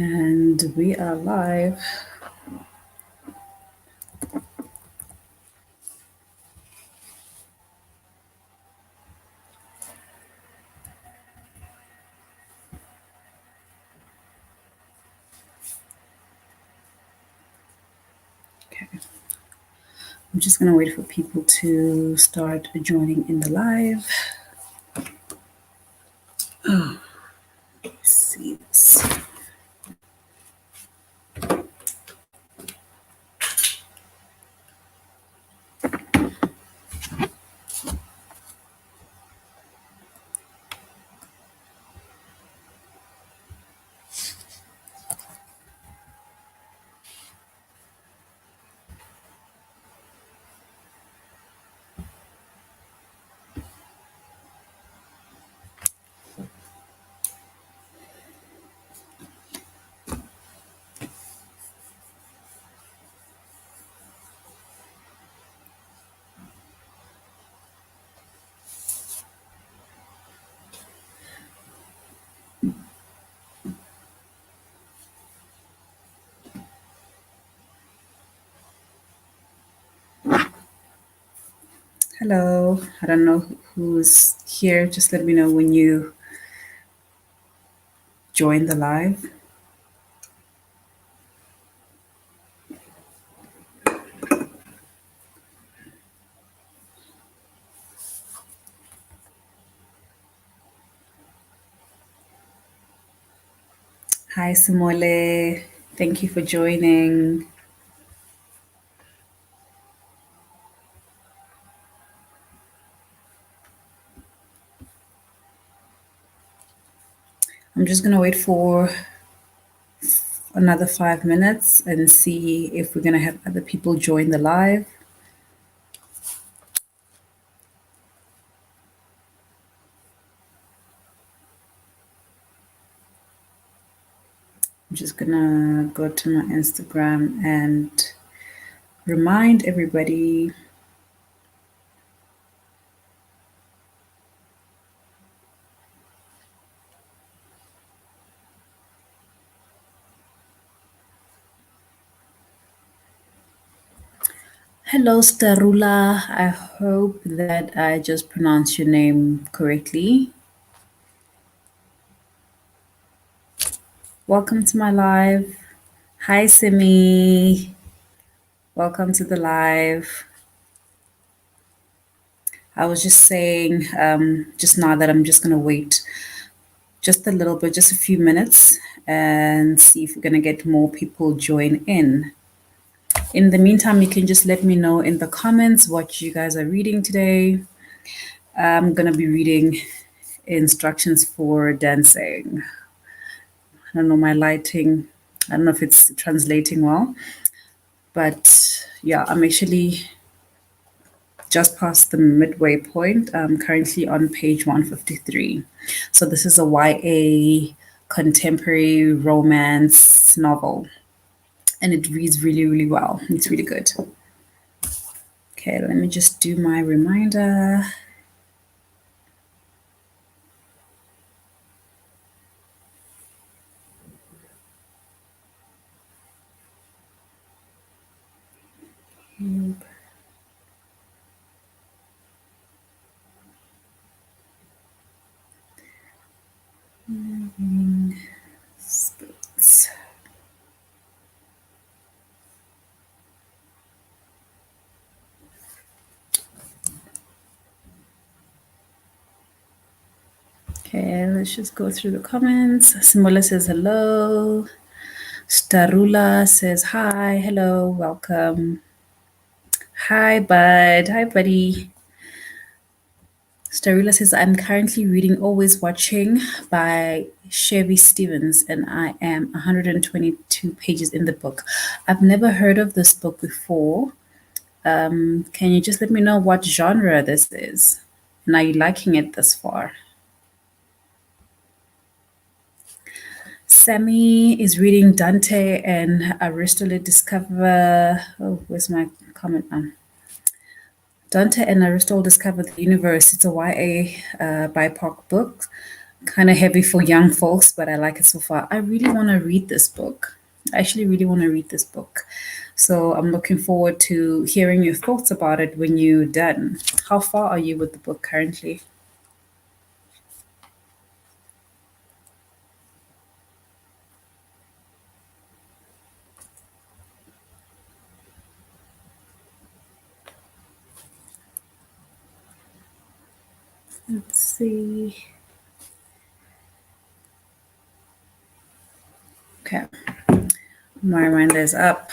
And we are live. Okay. I'm just going to wait for people to start joining in the live. Oh, let's see this. Hello. I don't know who's here. Just let me know when you join the live. Hi, Simole. Thank you for joining. I'm just going to wait for another 5 minutes and see if we're going to have other people join the live. I'm just going to go to my Instagram and remind everybody. Hello, Starula. I hope that I just pronounced your name correctly. Welcome to my live. Hi, Simi. Welcome to the live. I was just saying just now that I'm just going to wait just a little bit, just a few minutes, and see if we're going to get more people join in. In the meantime, you can just let me know in the comments what you guys are reading today. I'm going to be reading instructions for dancing. I don't know, my lighting, I don't know if it's translating well, but yeah, I'm actually just past the midway point. I'm currently on page 153. So this is a YA contemporary romance novel, and it reads really, really well. It's really good. Okay, let me just do my reminder. Spirits. Okay, let's just go through the comments. Simula says hello. Starula says hi, hello, welcome. Hi, bud. Hi, buddy. Starula says, I'm currently reading Always Watching by Chevy Stevens, and I am 122 pages in the book. I've never heard of this book before. Can you just let me know what genre this is? And are you liking it thus far? Sammy is reading Dante and Aristotle Discover. Oh, where's my comment now? Dante and Aristotle Discover the Universe. It's a YA BIPOC book. kind of heavy for young folks, but I like it so far. I really want to read this book. I actually really want to read this book. So I'm looking forward to hearing your thoughts about it when you're done. How far are you with the book currently? Let's see. Okay, my reminder is up.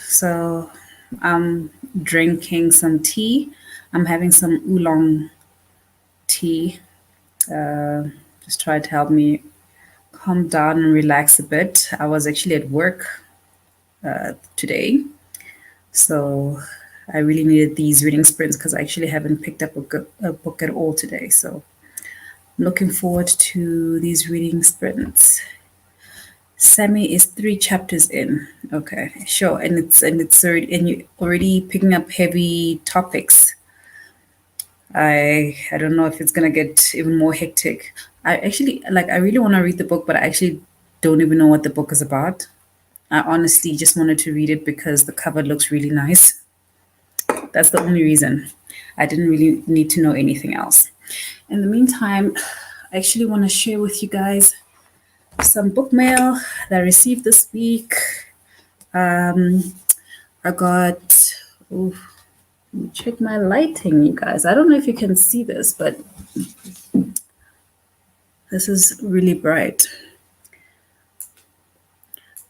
So I'm drinking some tea. I'm having some oolong tea. Uh, just try to help me calm down and relax a bit. I was actually at work today, so I really needed these reading sprints because I actually haven't picked up a book at all today. So I'm looking forward to these reading sprints. Sammy is 3 chapters in. Okay, sure, and it's already and you already picking up heavy topics. I don't know if it's gonna get even more hectic. I really want to read the book, but I actually don't even know what the book is about. I honestly just wanted to read it because the cover looks really nice. That's the only reason. I didn't really need to know anything else. In the meantime, I actually want to share with you guys some book mail that I received this week. I got, ooh, check my lighting, you guys. I don't know if you can see this, but this is really bright.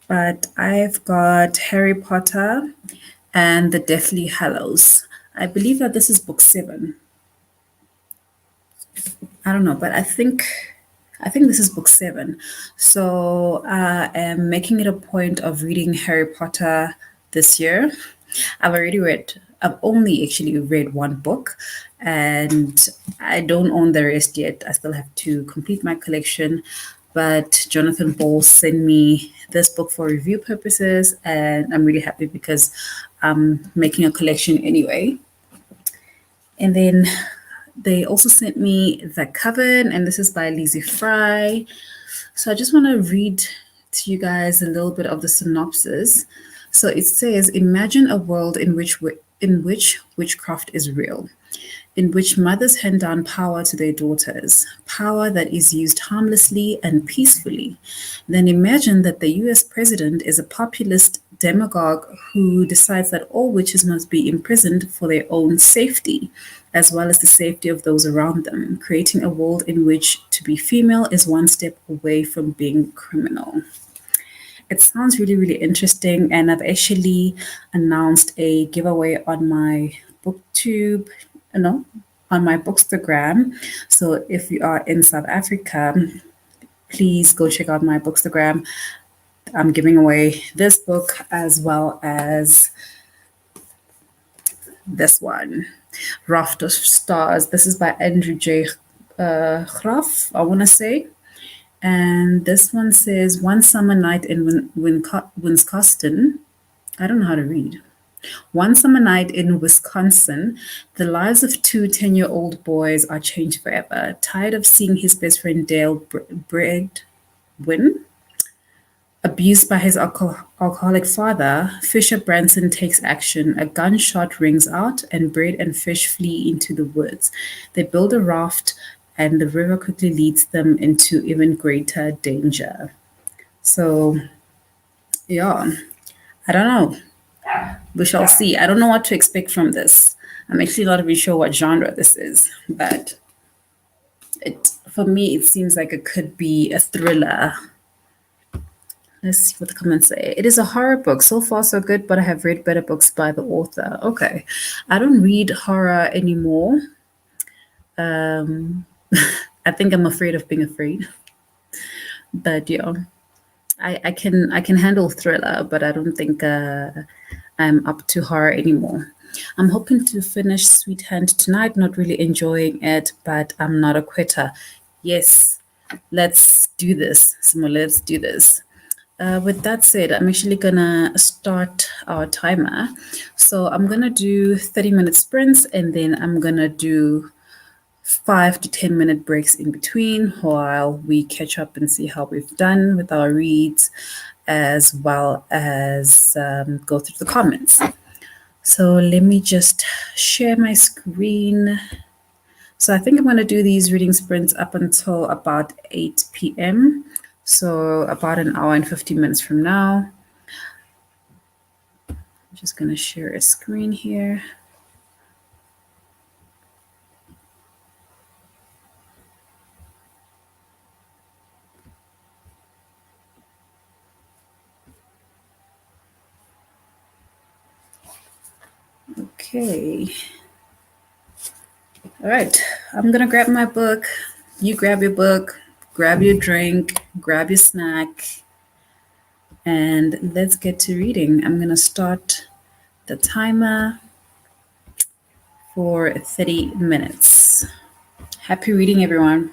But I've got Harry Potter and the Deathly Hallows. I believe that this is book 7. I don't know, but I think this is book 7. So I am making it a point of reading Harry Potter this year. I've only actually read one book and I don't own the rest yet. I still have to complete my collection. But Jonathan Ball sent me this book for review purposes, and I'm really happy because I'm making a collection anyway. And then they also sent me The Coven, and this is by Lizzie Fry. So I just want to read to you guys a little bit of the synopsis. So it says, imagine a world in which witchcraft is real, in which mothers hand down power to their daughters, power that is used harmlessly and peacefully. Then imagine that the US president is a populist demagogue who decides that all witches must be imprisoned for their own safety, as well as the safety of those around them, creating a world in which to be female is one step away from being criminal. It sounds really, really interesting. And I've actually announced a giveaway on my booktube, no, on my bookstagram. So if you are in South Africa, please go check out my bookstagram. I'm giving away this book as well as this one, Raft of Stars. This is by Andrew J. Graff, I want to say. And this one says, One summer night in Wisconsin. I don't know how to read. One summer night in Wisconsin, the lives of 2 10-year-old boys are changed forever. Tired of seeing his best friend Dale Bredwin abused by his alcoholic father, Fisher Branson takes action. A gunshot rings out, and Bread and Fish flee into the woods. They build a raft, and the river quickly leads them into even greater danger. So, yeah, I don't know. We shall see. I don't know what to expect from this. I'm actually not even sure what genre this is, but for me, it seems like it could be a thriller. Let's see what the comments say. It is a horror book. So far, so good, but I have read better books by the author. Okay. I don't read horror anymore. Um, I think I'm afraid of being afraid. But yeah, I can handle thriller, but I don't think I'm up to horror anymore. I'm hoping to finish Sweet Hand tonight. Not really enjoying it, but I'm not a quitter. Yes, let's do this. Simone, let's do this. With that said, I'm actually gonna start our timer. So I'm gonna do 30-minute sprints and then I'm gonna do 5 to 10 minute breaks in between while we catch up and see how we've done with our reads, as well as go through the comments. So let me just share my screen. So I think I'm going to do these reading sprints up until about 8 p.m. So about an hour and 50 minutes from now. I'm just going to share a screen here. Okay. All right. I'm going to grab my book. You grab your book, grab your drink, grab your snack, and let's get to reading. I'm going to start the timer for 30 minutes. Happy reading, everyone.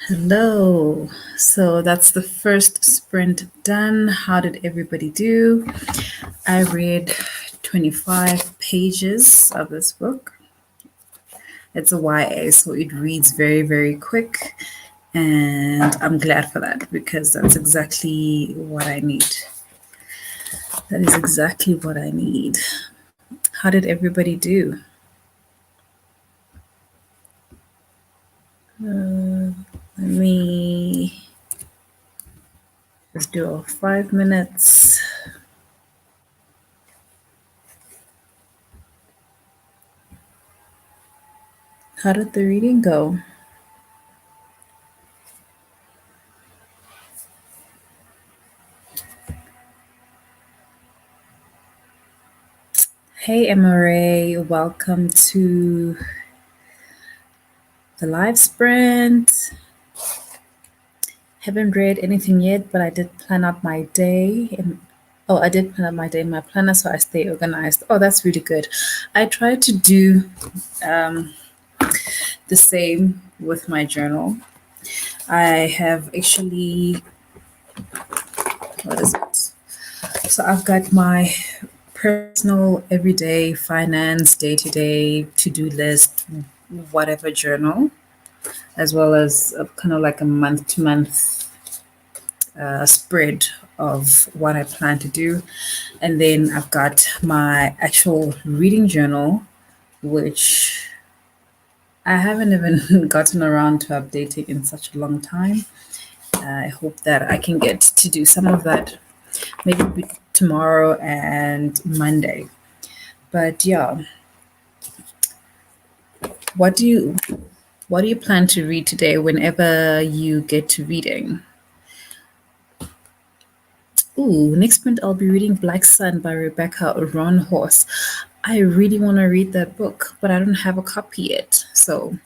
Hello. So that's the first sprint done. How did everybody do? I read 25 pages of this book. It's a YA, so it reads very, very quick. And I'm glad for that because that's exactly what I need. That is exactly what I need. How did everybody do? Let me just do 5 minutes. How did the reading go? Hey, MRA, welcome to the live sprint. Haven't read anything yet, but I did plan out my day. I did plan out my day in my planner, so I stay organized. Oh, that's really good. I try to do the same with my journal. I have actually, what is it? So I've got my personal everyday finance, day-to-day to-do list, whatever journal, as well as kind of like a month-to-month spread of what I plan to do. And then I've got my actual reading journal, which I haven't even gotten around to updating in such a long time. I hope that I can get to do some of that maybe tomorrow and Monday. But yeah, what do you plan to read today whenever you get to reading? Ooh, next print I'll be reading Black Sun by Rebecca Ronhorse. I really want to read that book, but I don't have a copy yet. So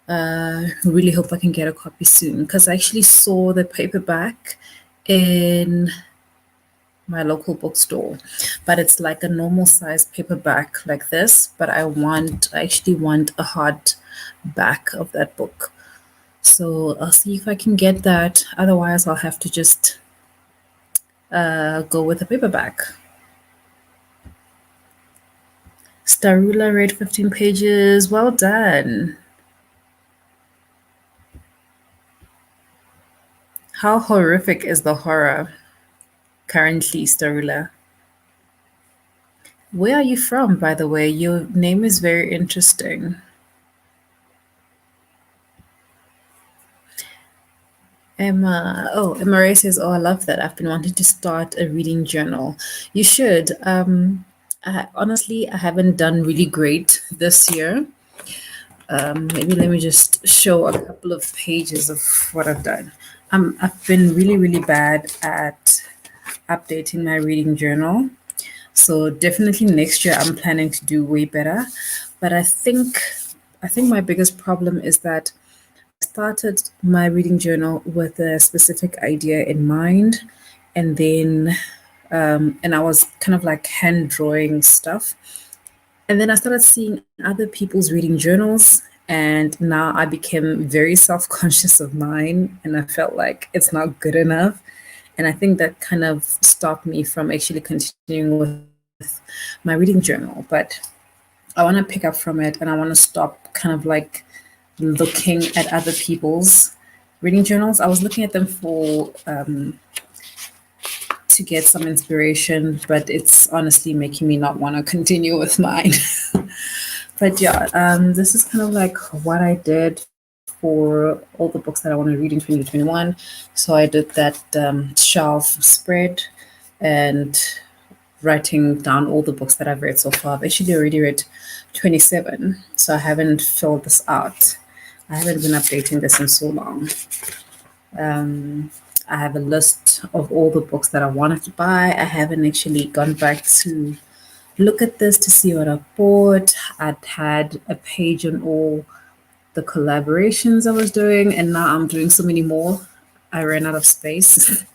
really hope I can get a copy soon because I actually saw the paperback in my local bookstore, but it's like a normal size paperback like this, but I actually want a hard back of that book. So I'll see if I can get that. Otherwise, I'll have to just go with a paperback. Starula read 15 pages. Well done. How horrific is the horror currently, Starula? Where are you from, by the way? Your name is very interesting. Emma Ray says, "Oh, I love that. I've been wanting to start a reading journal. You should. Honestly, I haven't done really great this year. Maybe let me just show a couple of pages of what I've done. I've been really, really bad at updating my reading journal. So definitely next year, I'm planning to do way better. But I think my biggest problem is that started my reading journal with a specific idea in mind, and then and I was kind of like hand drawing stuff, and then I started seeing other people's reading journals, and now I became very self-conscious of mine, and I felt like it's not good enough, and I think that kind of stopped me from actually continuing with my reading journal. But I want to pick up from it, and I want to stop kind of like looking at other people's reading journals. I was looking at them for to get some inspiration, but it's honestly making me not want to continue with mine. But yeah, this is kind of like what I did for all the books that I want to read in 2021. So I did that shelf spread and writing down all the books that I've read so far. I've actually already read 27, so I haven't filled this out. I haven't been updating this in so long. I have a list of all the books that I wanted to buy. I haven't actually gone back to look at this to see what I bought. I'd had a page on all the collaborations I was doing, and now I'm doing so many more. I ran out of space.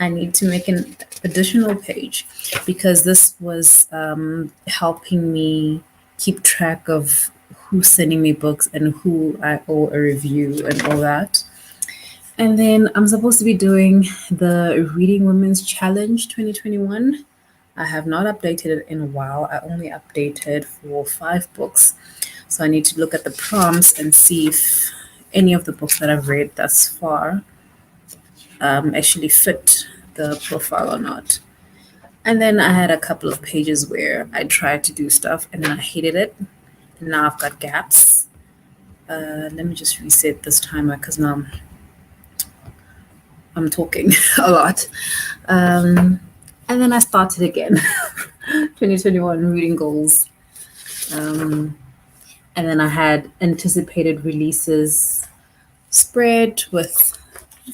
I need to make an additional page because this was helping me keep track of who's sending me books and who I owe a review and all that. And then I'm supposed to be doing the Reading Women's Challenge 2021. I have not updated it in a while. I only updated for 5 books. So I need to look at the prompts and see if any of the books that I've read thus far actually fit the profile or not. And then I had a couple of pages where I tried to do stuff and then I hated it. And now I've got gaps. Let me just reset this timer because now I'm talking a lot. And then I started again. 2021 reading goals. And then I had anticipated releases spread with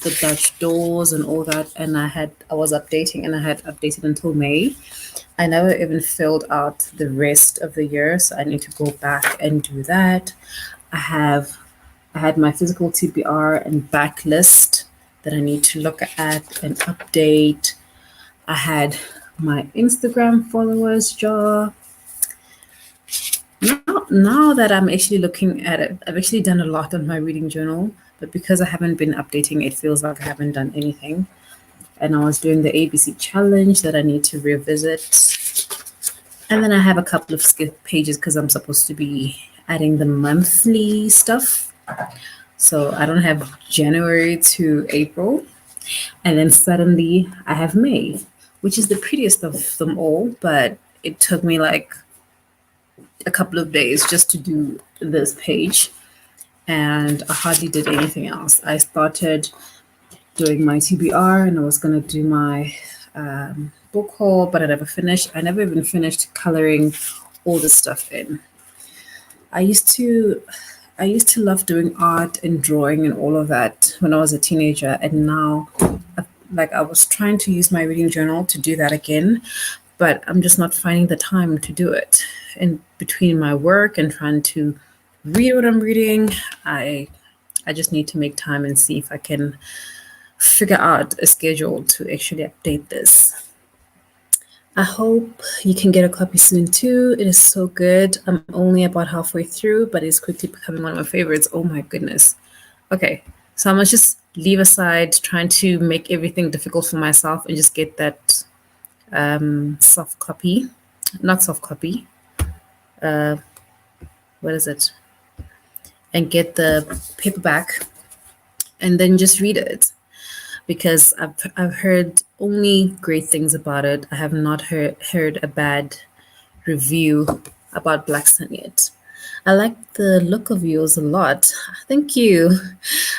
the Dutch doors and all that. And I was updating and I had updated until May. I never even filled out the rest of the year. So I need to go back and do that. I had my physical TBR and backlist that I need to look at and update. I had my Instagram followers jar. Now that I'm actually looking at it, I've actually done a lot on my reading journal, but because I haven't been updating, it feels like I haven't done anything. And I was doing the ABC challenge that I need to revisit. And then I have a couple of skip pages because I'm supposed to be adding the monthly stuff. So I don't have January to April. And then suddenly I have May, which is the prettiest of them all, but it took me like a couple of days just to do this page. And I hardly did anything else. I started doing my TBR and I was going to do my book haul, but I never finished. I never even finished coloring all this stuff in. I used to love doing art and drawing and all of that when I was a teenager, and now I was trying to use my reading journal to do that again, but I'm just not finding the time to do it. In between my work and trying to read what I'm reading, I just need to make time and see if I can figure out a schedule to actually update this. I hope you can get a copy soon too. It is so good. I'm only about halfway through, but it's quickly becoming one of my favorites. Oh my goodness. Okay, so I'm gonna just leave aside trying to make everything difficult for myself and just get that soft copy. Not soft copy. What is it? And get the paperback and then just read it. Because I've heard only great things about it. I have not heard a bad review about Black Sun yet. I like the look of yours a lot. Thank you.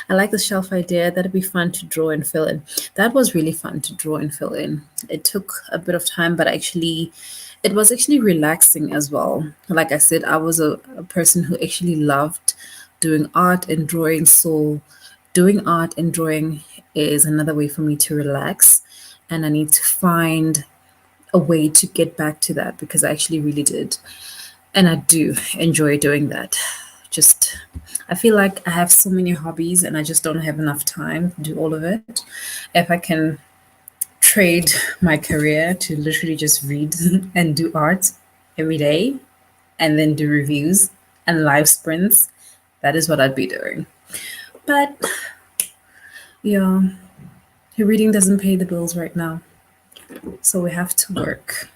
I like the shelf idea. That'd be fun to draw and fill in. That was really fun to draw and fill in. It took a bit of time, but it was actually relaxing as well. Like I said, I was a person who actually loved doing art and drawing. So doing art and drawing is another way for me to relax. And I need to find a way to get back to that because I actually really did. And I do enjoy doing that. I feel like I have so many hobbies and I just don't have enough time to do all of it. If I can trade my career to literally just read and do art every day and then do reviews and live sprints, that is what I'd be doing. But yeah, reading doesn't pay the bills right now. So we have to work.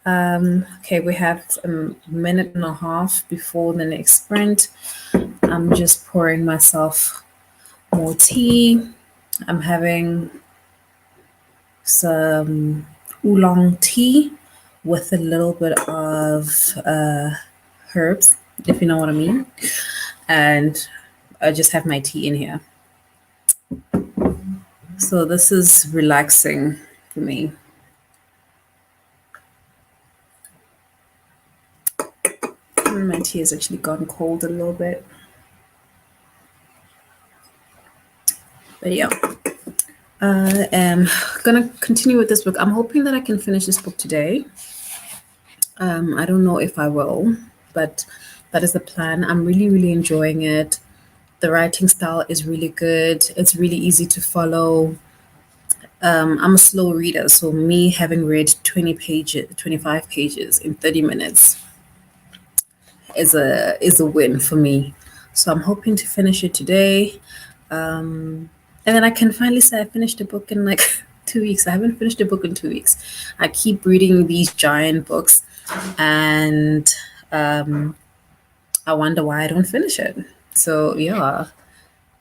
Okay, we have a minute and a half before the next sprint. I'm just pouring myself more tea. I'm having some oolong tea with a little bit of herbs, if you know what I mean. And I just have my tea in here. So this is relaxing for me. And my tea has actually gone cold a little bit. But yeah, I am gonna continue with this book. I'm hoping that I can finish this book today. I don't know if I will, but that is the plan. I'm really, really enjoying it. The writing style is really good. It's really easy to follow. I'm a slow reader, so me having read 25 pages in 30 minutes, is a win for me. So I'm hoping to finish it today. And then I can finally say I finished a book in like 2 weeks. I haven't finished a book in 2 weeks. I keep reading these giant books, and I wonder why I don't finish it. So yeah,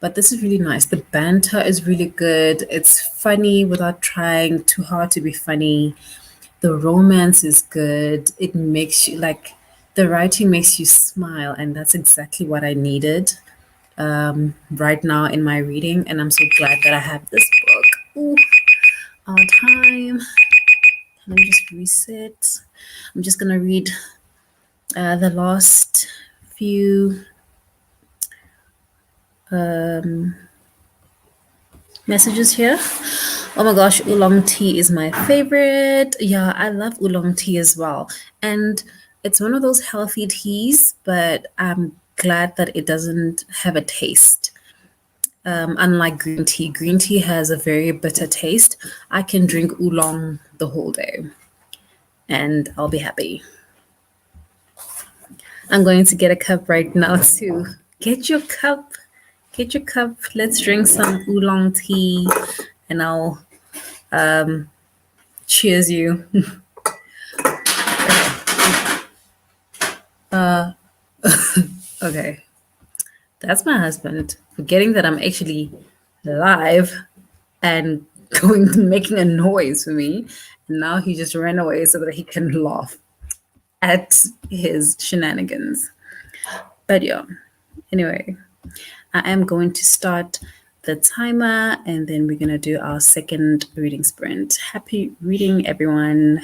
but this is really nice. The banter is really good. It's funny without trying too hard to be funny. The romance is good. It makes you like the writing makes you smile, and that's exactly what I needed right now in my reading. And I'm so glad that I have this book. Ooh, our time. Let me just reset. I'm just gonna read the last few messages here. Oh my gosh, oolong tea is my favorite. Yeah, I love oolong tea as well. And it's one of those healthy teas, but I'm glad that it doesn't have a taste. Unlike green tea has a very bitter taste. I can drink oolong the whole day and I'll be happy. I'm going to get a cup right now too. Get your cup. Get your cup. Let's drink some oolong tea and I'll cheers you. Okay. That's my husband. Forgetting that I'm actually live and going making a noise for me. And now he just ran away so that he can laugh at his shenanigans. But yeah, anyway, I am going to start the timer and then we're going to do our second reading sprint. Happy reading, everyone.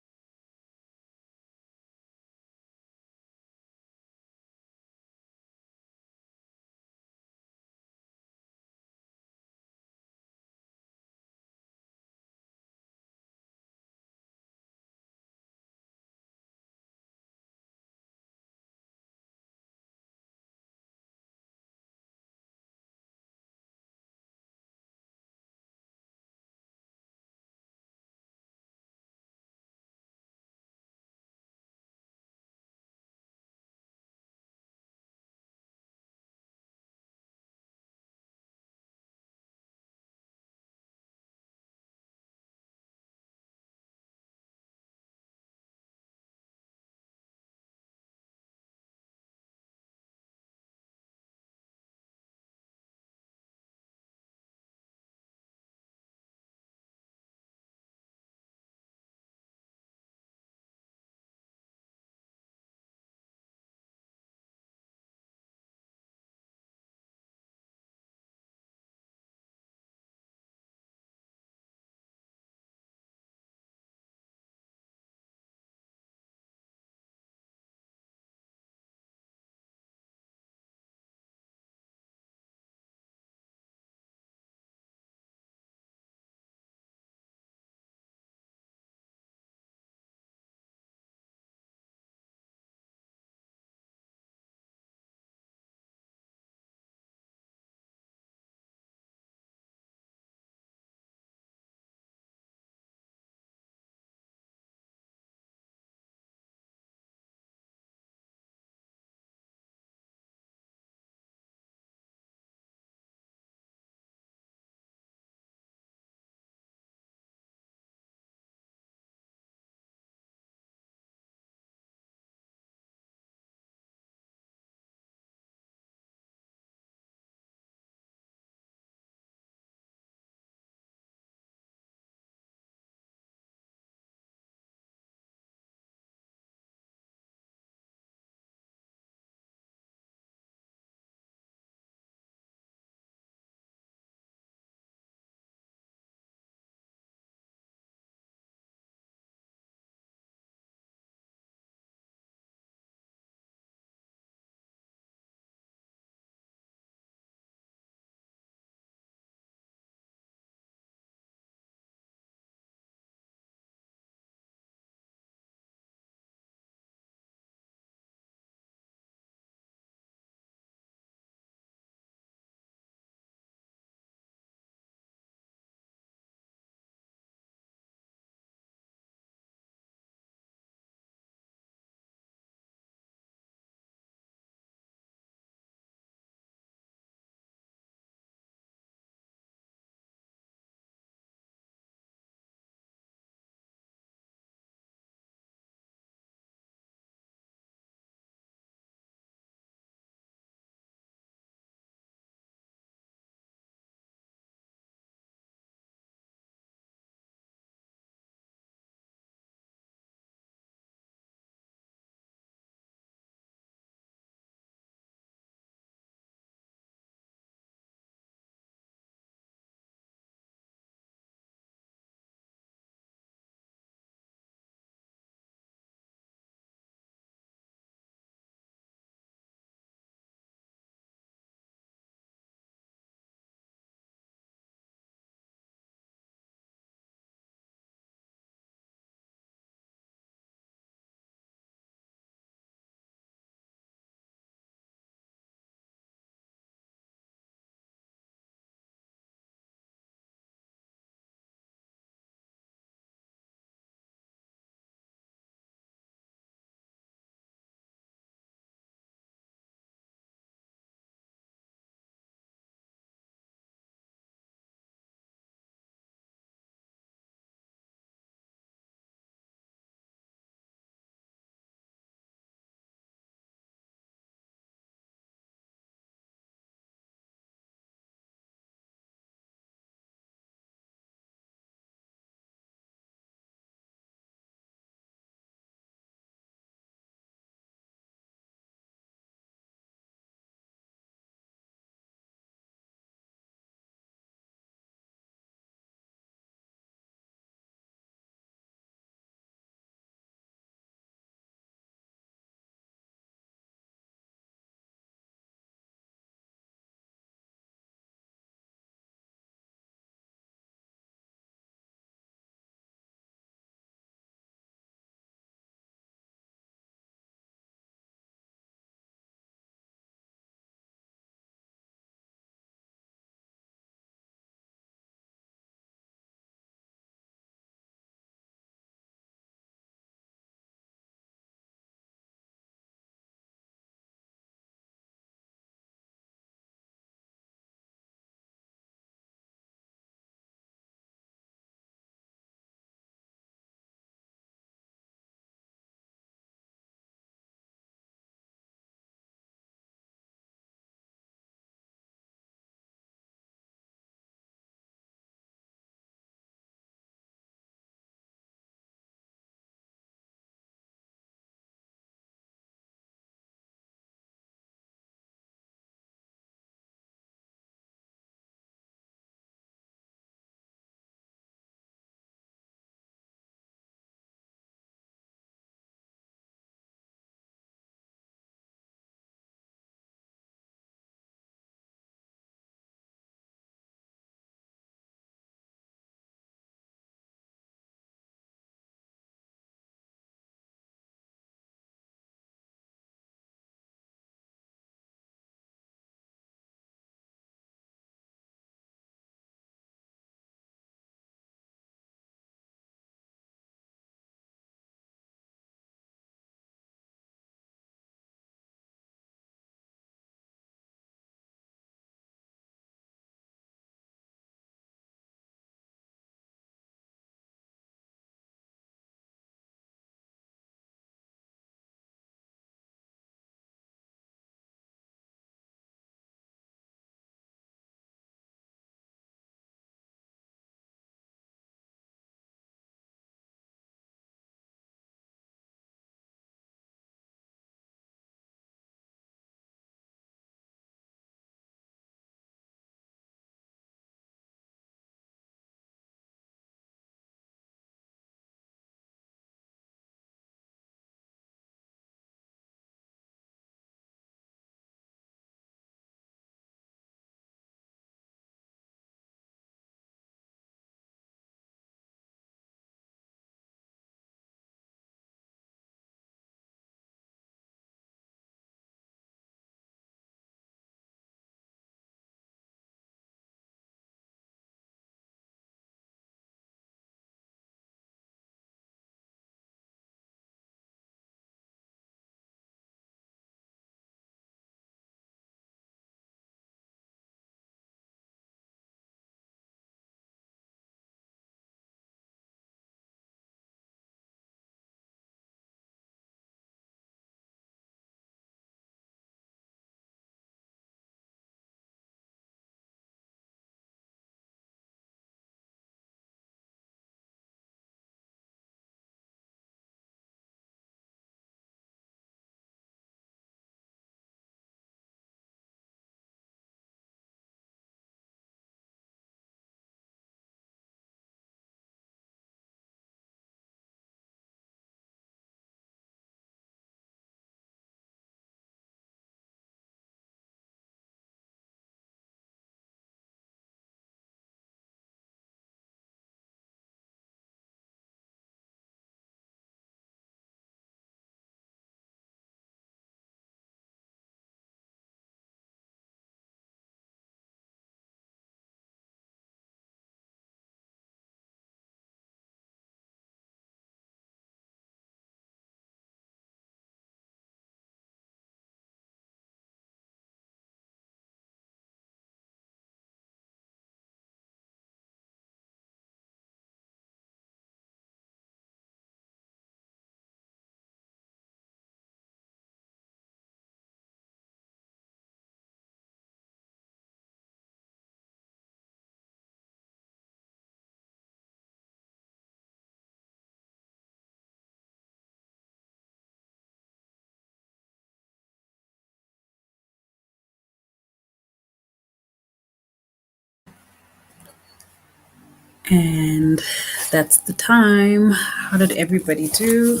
And that's the time. How did everybody do?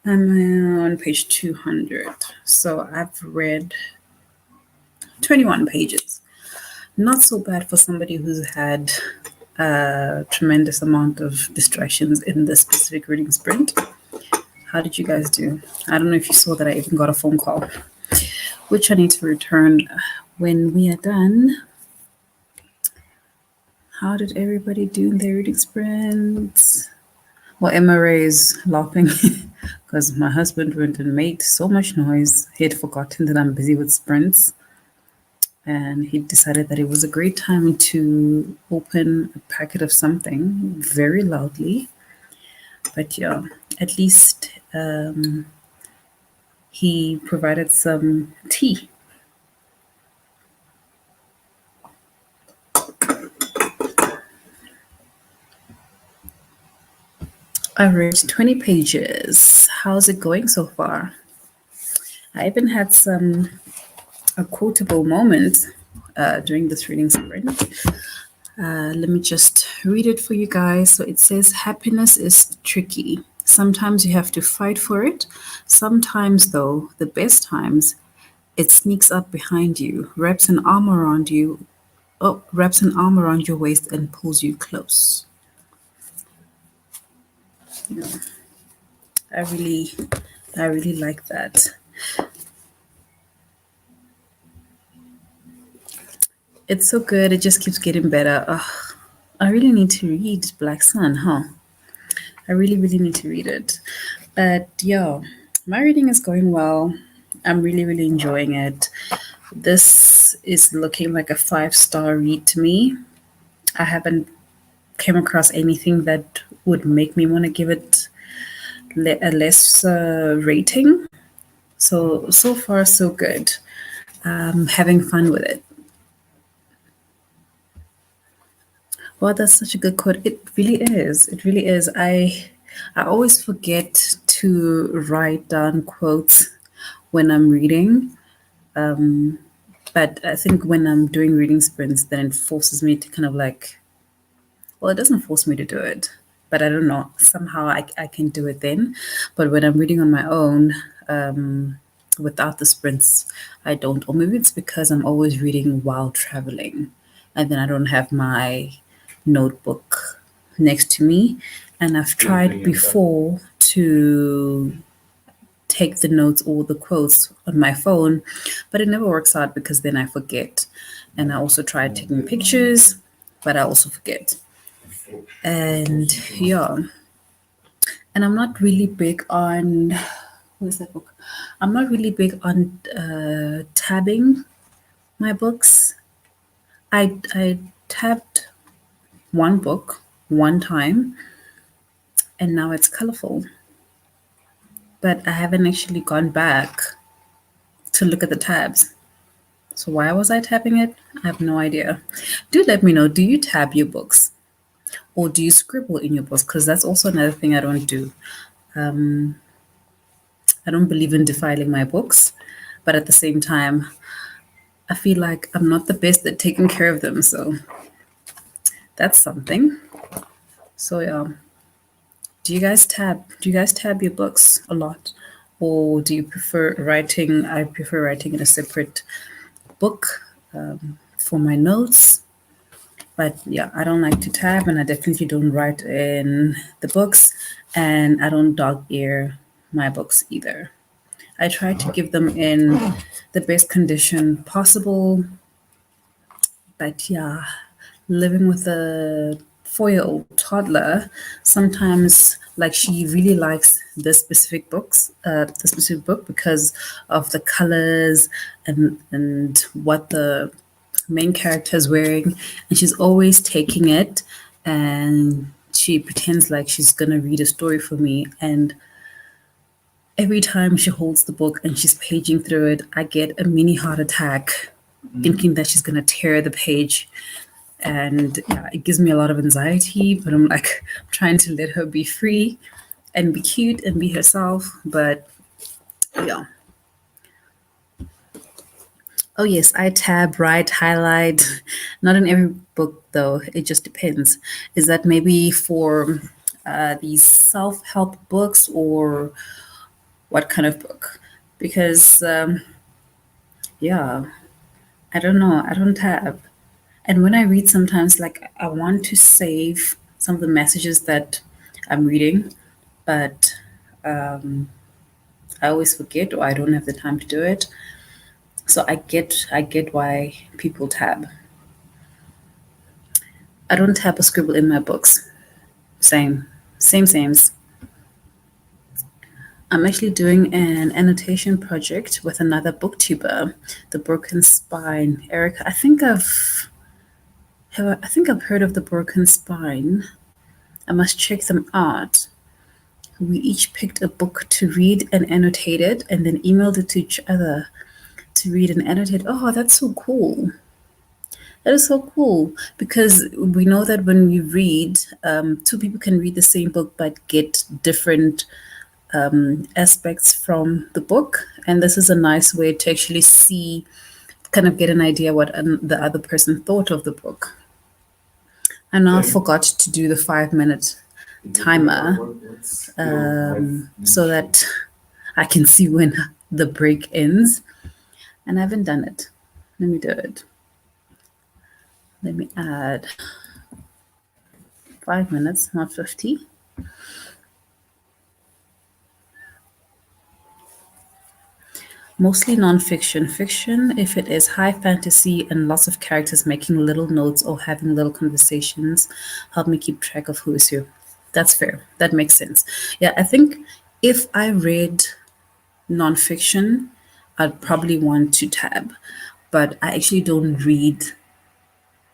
I'm on page 200. So I've read 21 pages. Not so bad for somebody who's had a tremendous amount of distractions in this specific reading sprint. How did you guys do? I don't know if you saw that I even got a phone call, which I need to return when we are done. How did everybody do in their reading sprints? Well, MRA is laughing because my husband went and made so much noise. He had forgotten that I'm busy with sprints. And he decided that it was a great time to open a packet of something very loudly. But yeah, at least he provided some tea. I read 20 pages. How's it going so far? I even had a quotable moment during this reading sprint. Let me just read it for you guys. So it says, happiness is tricky. Sometimes you have to fight for it. Sometimes, though, the best times, it sneaks up behind you, wraps an arm around you, wraps an arm around your waist and pulls you close. You know, I really like that. It's so good. It just keeps getting better. Ugh, I really need to read Black Sun, huh? I really need to read it. But yeah, my reading is going well. I'm really enjoying it. This is looking like a 5-star read to me. I haven't came across anything that would make me want to give it a less rating. So far, so good. Having fun with it. Well, that's such a good quote. It really is. It really is. I always forget to write down quotes when I'm reading. But I think when I'm doing reading sprints, then it forces me to kind of like, well, it doesn't force me to do it, but I don't know. Somehow I can do it then. But when I'm reading on my own, without the sprints, I don't. Or maybe it's because I'm always reading while traveling, and then I don't have my notebook next to me. And I've tried before to take the notes or the quotes on my phone, but it never works out because then I forget. And I also tried taking pictures, but I also forget. And yeah, and I'm not really big on what is that book? I'm not really big on tabbing my books. I tabbed one book one time, and now it's colorful. But I haven't actually gone back to look at the tabs. So why was I tabbing it? I have no idea. Do let me know. Do you tab your books, or do you scribble in your books? Because that's also another thing I don't do. I don't believe in defiling my books, but at the same time, I feel like I'm not the best at taking care of them. So that's something. So yeah. Do you guys tab your books a lot? Or do you prefer writing? I prefer writing in a separate book for my notes. But yeah, I don't like to tab, and I definitely don't write in the books, and I don't dog ear my books either. I try to give them in the best condition possible. But yeah, living with a 4-year-old toddler, sometimes like she really likes the specific book because of the colors and what the main character is wearing, and she's always taking it and she pretends like she's gonna read a story for me. And every time she holds the book and she's paging through it, I get a mini heart attack thinking that she's gonna tear the page. And yeah, it gives me a lot of anxiety, but I'm like trying to let her be free and be cute and be herself. But yeah. Oh, yes, I tab, write, highlight. Not in every book, though. It just depends. Is that maybe for these self help books or what kind of book? Because, yeah, I don't know. I don't tab. And when I read, sometimes, like, I want to save some of the messages that I'm reading, but I always forget or I don't have the time to do it. So I get why people tab. I don't tab or scribble in my books. Same. Same. I'm actually doing an annotation project with another booktuber, The Broken Spine. Erica, I think I've heard of The Broken Spine. I must check them out. We each picked a book to read and annotated and then emailed it to each other to read and annotate. Oh, that's so cool. That is so cool because we know that when we read, two people can read the same book but get different aspects from the book. And this is a nice way to actually see, kind of get an idea what the other person thought of the book. I now forgot to do the 5 minute timer so that I can see when the break ends. And I haven't done it. Let me do it. Let me add 5 minutes, not 50. Mostly nonfiction. Fiction, if it is high fantasy and lots of characters making little notes or having little conversations, help me keep track of who is who. That's fair. That makes sense. Yeah, I think if I read nonfiction, I'd probably want to tab. But I actually don't read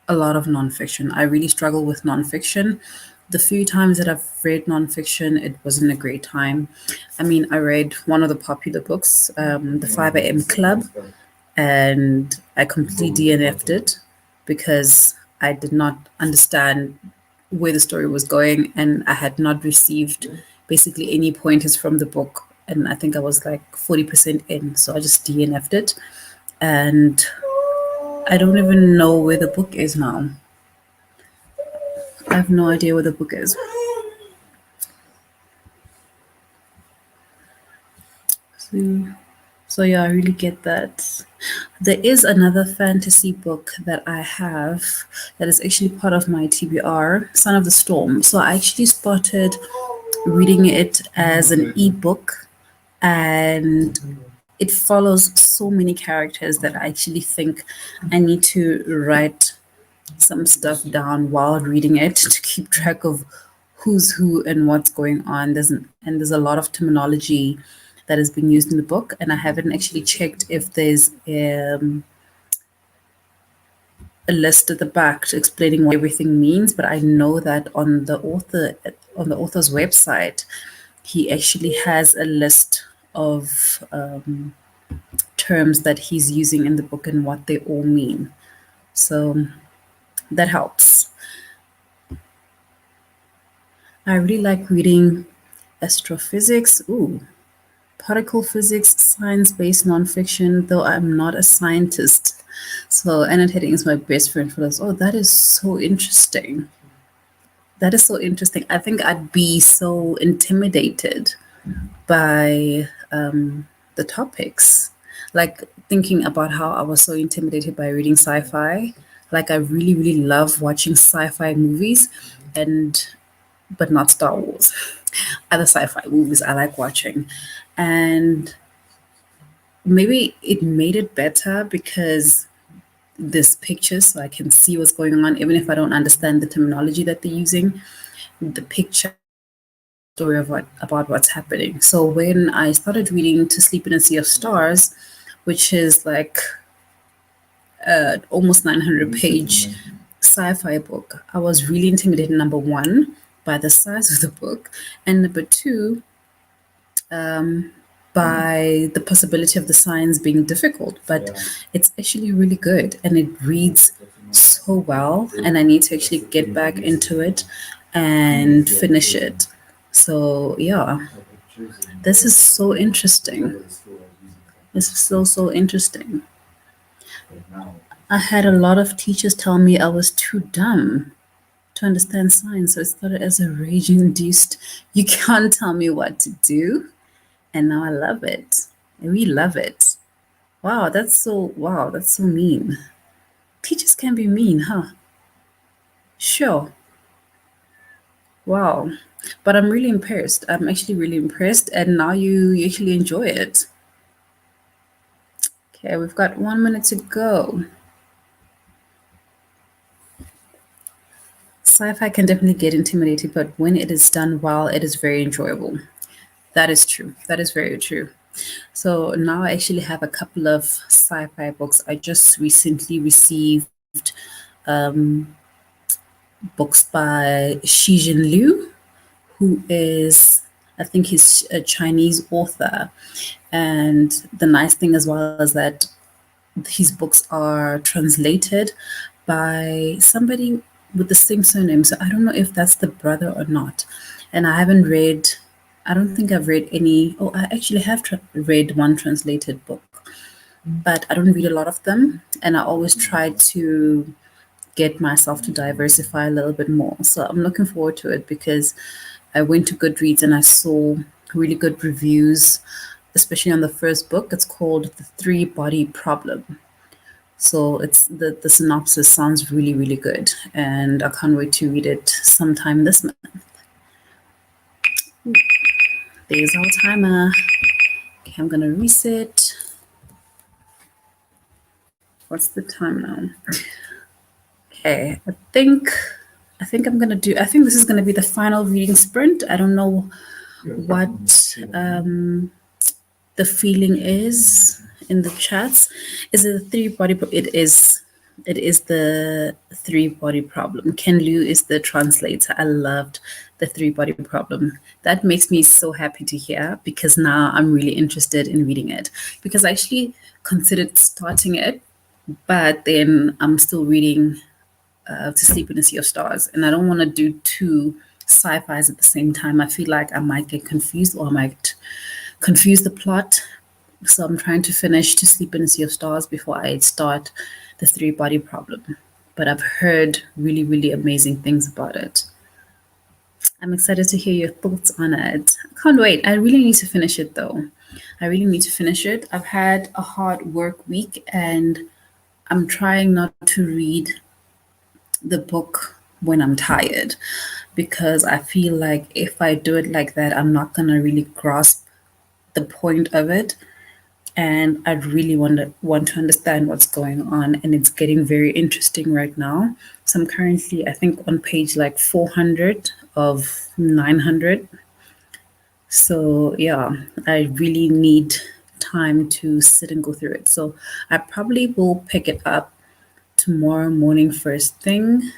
a lot of nonfiction. I really struggle with nonfiction. The few times that I've read nonfiction, it wasn't a great time. I mean, I read one of the popular books, The 5 a.m. Club, and I completely DNF'd it because I did not understand where the story was going and I had not received basically any pointers from the book. And I think I was like 40% in, so I just DNF'd it. And I don't even know where the book is now. I have no idea where the book is. So, so yeah, I really get that. There is another fantasy book that I have that is actually part of my TBR, Son of the Storm. So I actually started reading it as an ebook, and it follows so many characters that I actually think I need to write some stuff down while reading it to keep track of who's who and what's going on. There's a lot of terminology that has been used in the book, and I haven't actually checked if there's a list at the back to explaining what everything means. But I know that on the author's website, he actually has a list of terms that he's using in the book and what they all mean. So that helps. I really like reading astrophysics, particle physics, science-based nonfiction, though I'm not a scientist. So annotating is my best friend for this. Oh, that is so interesting. That is so interesting. I think I'd be so intimidated by the topics. Like thinking about how I was so intimidated by reading sci-fi. Like I really, really love watching sci-fi movies and but not Star Wars. Other sci-fi movies I like watching. And maybe it made it better because there's pictures so I can see what's going on, even if I don't understand the terminology that they're using. The picture story of what about what's happening. So when I started reading To Sleep in a Sea of Stars, which is like almost 900-page sci-fi book, I was really intimidated. Number one, by the size of the book, and number two, by the possibility of the science being difficult. But it's actually really good and it reads so well. And I need to actually get back into it and finish it. So, yeah, this is so interesting. This is so interesting. I had a lot of teachers tell me I was too dumb to understand science, so it started as a rage induced, you can't tell me what to do. And now I love it. We love it. Wow, that's so mean. Teachers can be mean, huh? Sure. Wow. But I'm really impressed. I'm actually really impressed. And now you actually enjoy it. Okay, we've got 1 minute to go. Sci-fi can definitely get intimidating, but when it is done well, it is very enjoyable. That is true. That is very true. So now I actually have a couple of sci-fi books. I just recently received books by Xi Liu, who is, I think he's a Chinese author. And the nice thing as well is that his books are translated by somebody with the same surname. So I don't know if that's the brother or not. And I don't think I've read any. Oh, I actually have read one translated book, but I don't read a lot of them. And I always try to get myself to diversify a little bit more. So I'm looking forward to it because I went to Goodreads and I saw really good reviews, especially on the first book. It's called The Three Body Problem. So it's the synopsis sounds really, really good. And I can't wait to read it sometime this month. There's our timer. Okay, I'm gonna reset. What's the time now? Okay, I think this is gonna be the final reading sprint. I don't know what the feeling is in the chats. Is it the three body it is the three body problem. Ken Liu is the translator. I loved the three body problem. That makes me so happy to hear because now I'm really interested in reading it because I actually considered starting it, but then I'm still reading To Sleep in a Sea of Stars, and I don't want to do two sci-fis at the same time. I feel like I might get confused or I might confuse the plot. So I'm trying to finish To Sleep in a Sea of Stars before I start The Three Body Problem. But I've heard really, really amazing things about it. I'm excited to hear your thoughts on it. I can't wait. I really need to finish it though. I really need to finish it. I've had a hard work week and I'm trying not to read the book when I'm tired because I feel like if I do it like that, I'm not going to really grasp the point of it. And I really want to understand what's going on, and it's getting very interesting right now. So I'm currently, I think, on page like 400 of 900. So yeah, I really need time to sit and go through it. So I probably will pick it up tomorrow morning first thing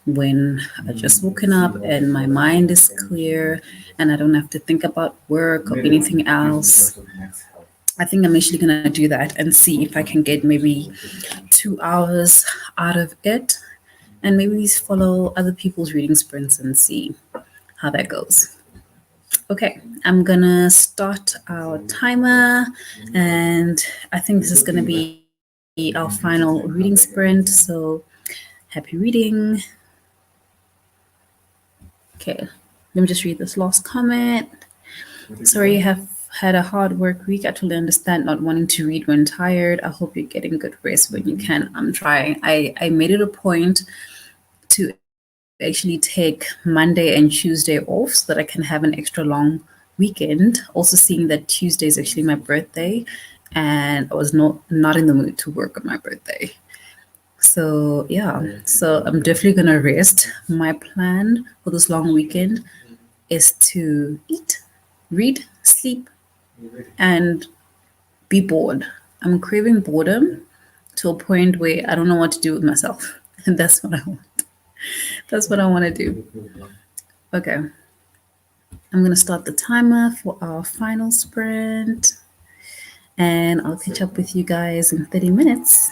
when I just woken up and my mind is clear and I don't have to think about work or anything else. I think I'm actually going to do that and see if I can get maybe 2 hours out of it and maybe follow other people's reading sprints and see how that goes. Okay, I'm going to start our timer and I think this is going to be our final reading sprint. So happy reading. Okay, let me just read this last comment. Sorry you have had a hard work week. I totally understand not wanting to read when tired. I hope you're getting good rest when you can. I'm trying. I made it a point to actually take Monday and Tuesday off so that I can have an extra long weekend. Also seeing that Tuesday is actually my birthday and I was not in the mood to work on my birthday. So yeah, so I'm definitely gonna rest. My plan for this long weekend is to eat, read, sleep, and be bored. I'm craving boredom to a point where I don't know what to do with myself. And that's what I want. That's what I want to do. Okay. I'm going to start the timer for our final sprint. And I'll catch up with you guys in 30 minutes.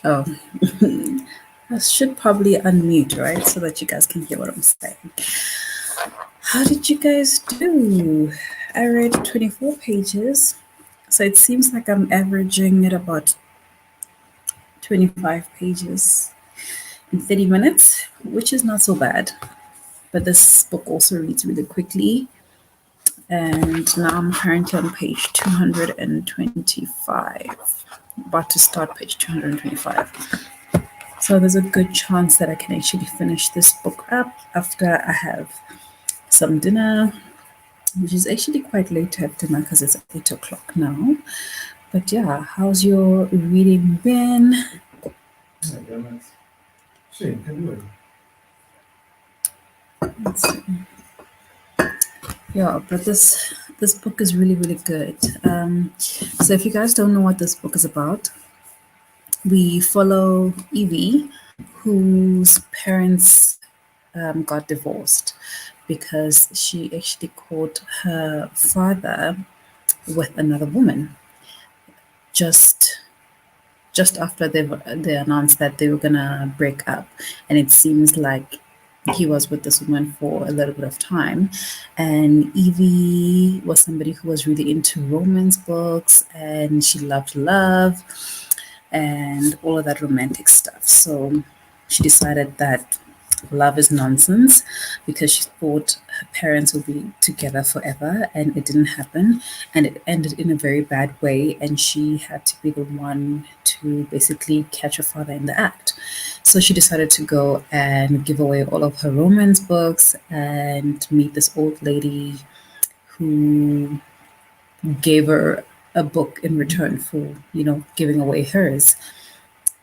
Oh, I should probably unmute, right? So that you guys can hear what I'm saying. How did you guys do? I read 24 pages. So it seems like I'm averaging at about 25 pages in 30 minutes, which is not so bad. But this book also reads really quickly. And now I'm currently on page 225. About to start page 225. So there's a good chance that I can actually finish this book up after I have some dinner, which is actually quite late to have dinner because it's 8 o'clock now. But yeah, how's your reading been? Let's see. Yeah, but this book is really really good. So if you guys don't know what this book is about, we follow Evie, whose parents got divorced because she actually caught her father with another woman just just after they announced that they were gonna break up, and it seems like he was with this woman for a little bit of time. And Evie was somebody who was really into romance books, and she loved love and all of that romantic stuff. So she decided that love is nonsense because she thought her parents would be together forever, and it didn't happen, and it ended in a very bad way, and she had to be the one to basically catch her father in the act. So she decided to go and give away all of her romance books and meet this old lady who gave her a book in return for giving away hers.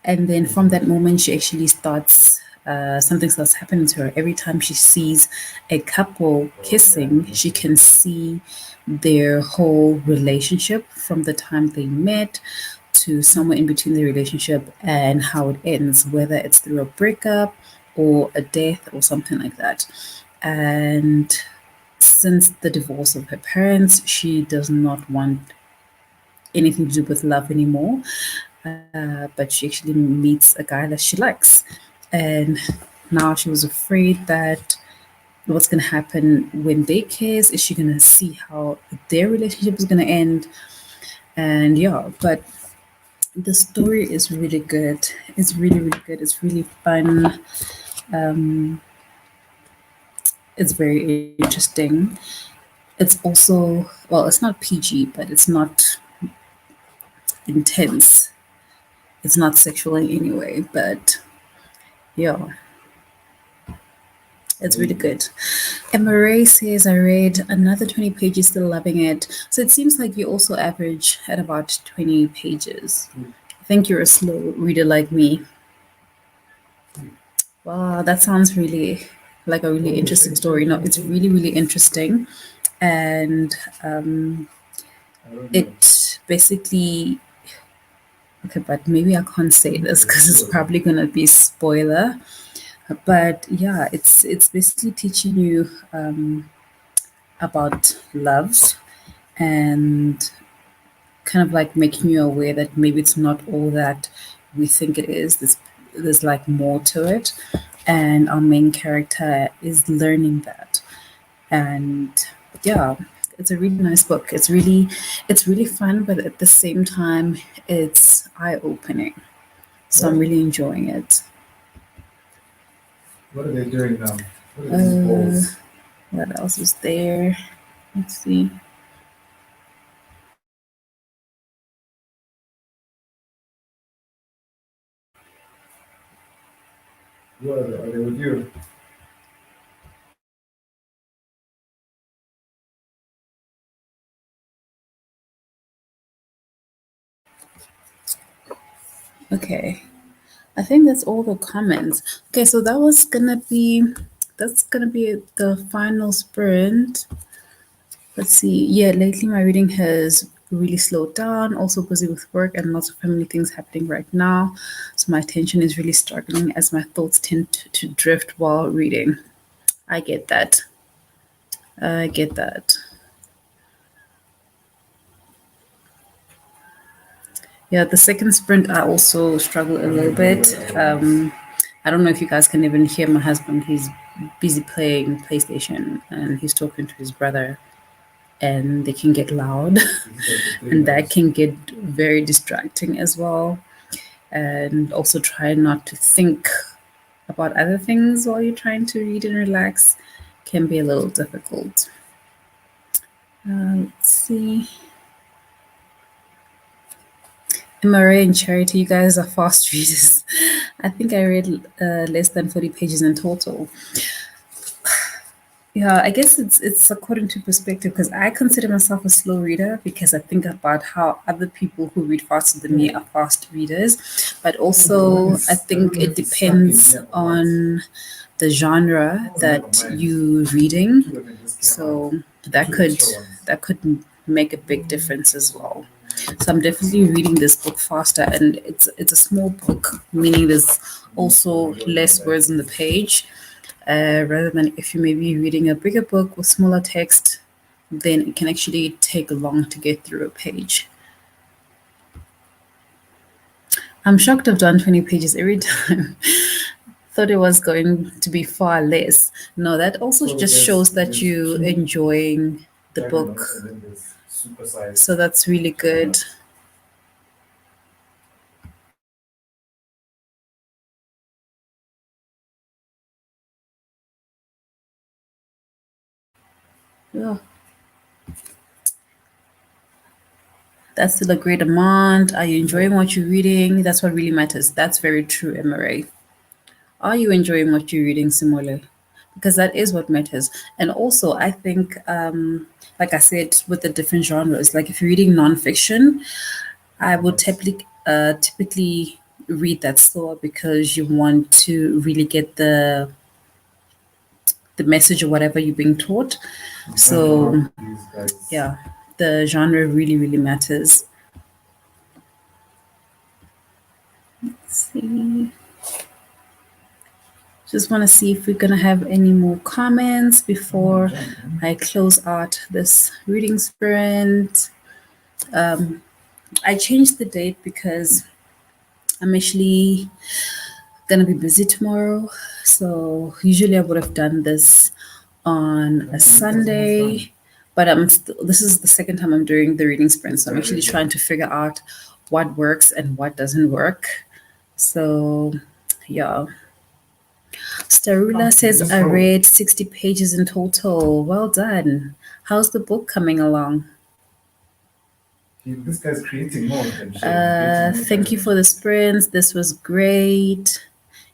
And then from that moment, she actually starts, something starts happening to her. Every time she sees a couple kissing, she can see their whole relationship from the time they met to somewhere in between the relationship and how it ends, whether it's through a breakup or a death or something like that. And since the divorce of her parents, she does not want anything to do with love anymore. But she actually meets a guy that she likes. And now she was afraid that what's going to happen when they kiss. Is she going to see how their relationship is going to end? And yeah, but the story is really good. It's really, really good. It's really fun. It's very interesting. It's also, well, it's not PG, but it's not intense. It's not sexual in any way, but yeah, it's really good. And Murray says, I read another 20 pages, still loving it. So it seems like you also average at about 20 pages. I think you're a slow reader like me. Wow, that sounds really like a really interesting story. No, it's really, really interesting. And it basically, okay, but maybe I can't say this because it's probably going to be spoiler. But yeah, it's basically teaching you about love and kind of like making you aware that maybe it's not all that we think it is. There's like more to it, and our main character is learning that. And yeah, it's a really nice book. It's really fun, but at the same time, it's eye opening. So I'm really enjoying it. What are they doing now? What are these Uh, balls? what else is there? Let's see. What are they? Are they with you? Okay. I think that's all the comments. Okay, so that's gonna be the final sprint. Let's see. Yeah, lately my reading has really slowed down. Also busy with work and lots of family things happening right now. So my attention is really struggling as my thoughts tend to drift while reading. I get that. I get that. Yeah, the second sprint, I also struggle a little bit. I don't know if you guys can even hear my husband. He's busy playing PlayStation and he's talking to his brother, and they can get loud, and that can get very distracting as well. And also try not to think about other things while you're trying to read and relax can be a little difficult. Let's see. Murray and Charity, you guys are fast readers. I think I read less than 40 pages in total. Yeah, I guess it's according to perspective because I consider myself a slow reader because I think about how other people who read faster than me are fast readers, but also I think it depends on the genre that you're reading. So that could make a big difference as well. So I'm definitely reading this book faster, and it's a small book, meaning there's also less words on the page rather than if you may be reading a bigger book with smaller text, then it can actually take long to get through a page. I'm shocked I've done 20 pages every time. Thought it was going to be far less. No, that also just shows that you enjoying the book. So that's really good. Yeah. That's still a great amount. Are you enjoying what you're reading? That's what really matters. That's very true, MRA. Are you enjoying what you're reading, Simole? Because that is what matters. And also, I think, like I said, with the different genres, like if you're reading nonfiction, I would typically read that slower because you want to really get the message or whatever you're being taught. So, yeah, the genre really, really matters. Let's see. Just want to see if we're going to have any more comments before I close out this reading sprint. I changed the date because I'm actually going to be busy tomorrow. So usually I would have done this on a Sunday, but this is the second time I'm doing the reading sprint. So I'm actually trying to figure out what works and what doesn't work. So, yeah. Starula says I read 60 pages in total. Well done. How's the book coming along? This guy's creating more than Thank you for the sprints. This was great.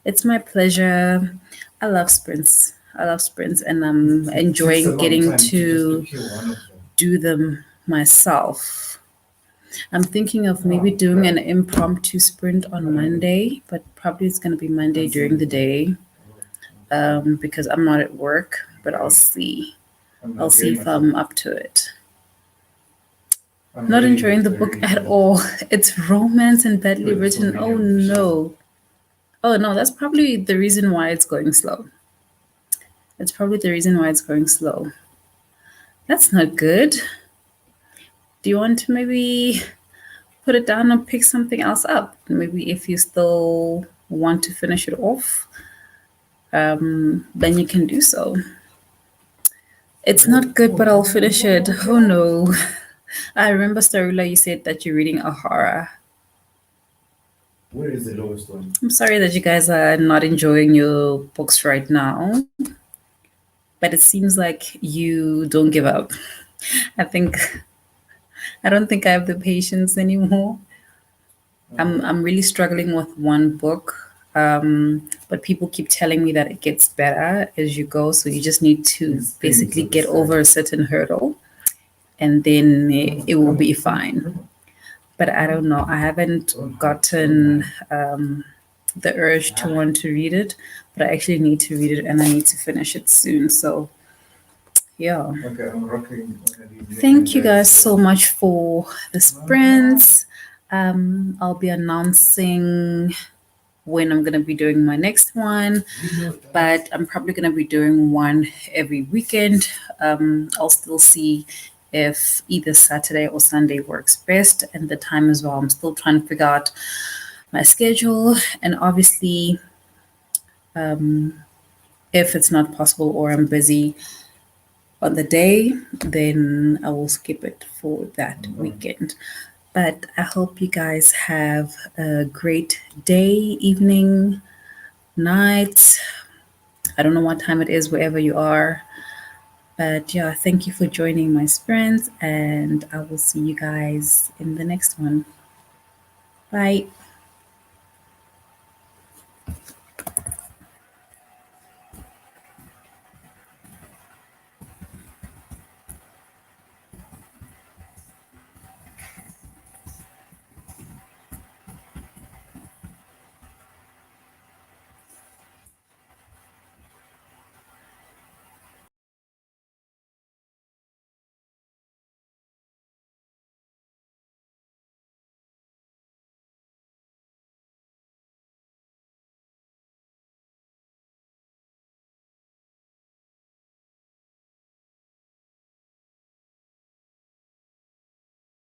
It's my pleasure. I love sprints. I love sprints, and I'm enjoying getting to do them myself. I'm thinking of maybe doing an impromptu sprint on Monday, but probably it's going to be Monday during the day because I'm not at work, but I'll see. I'll see if I'm up to it. Not enjoying the book at all. It's romance and badly written. Oh no. Oh no, that's probably the reason why it's going slow. That's probably the reason why it's going slow. That's not good. Do you want to maybe put it down and pick something else up? Maybe if you still want to finish it off, then you can do so. It's not good, but I'll finish it. Oh no. I remember, Starula, you said that you're reading a horror. Where is the lowest one? I'm sorry that you guys are not enjoying your books right now, but it seems like you don't give up. I think I don't think I have the patience anymore. I'm really struggling with one book, but people keep telling me that it gets better as you go. So you just need to basically get over a certain hurdle, and then it will be fine. But I don't know. I haven't gotten the urge to want to read it, but I actually need to read it and I need to finish it soon. So, yeah. Okay, I'm rocking. Thank you guys so much for the sprints. I'll be announcing when I'm going to be doing my next one, but I'm probably going to be doing one every weekend. I'll still see if either Saturday or Sunday works best, and the time as well. I'm still trying to figure out my schedule, and obviously, if it's not possible or I'm busy on the day, then I will skip it for that weekend. But I hope you guys have a great day, evening, night. I don't know what time it is wherever you are. But yeah, thank you for joining my friends, and I will see you guys in the next one. Bye.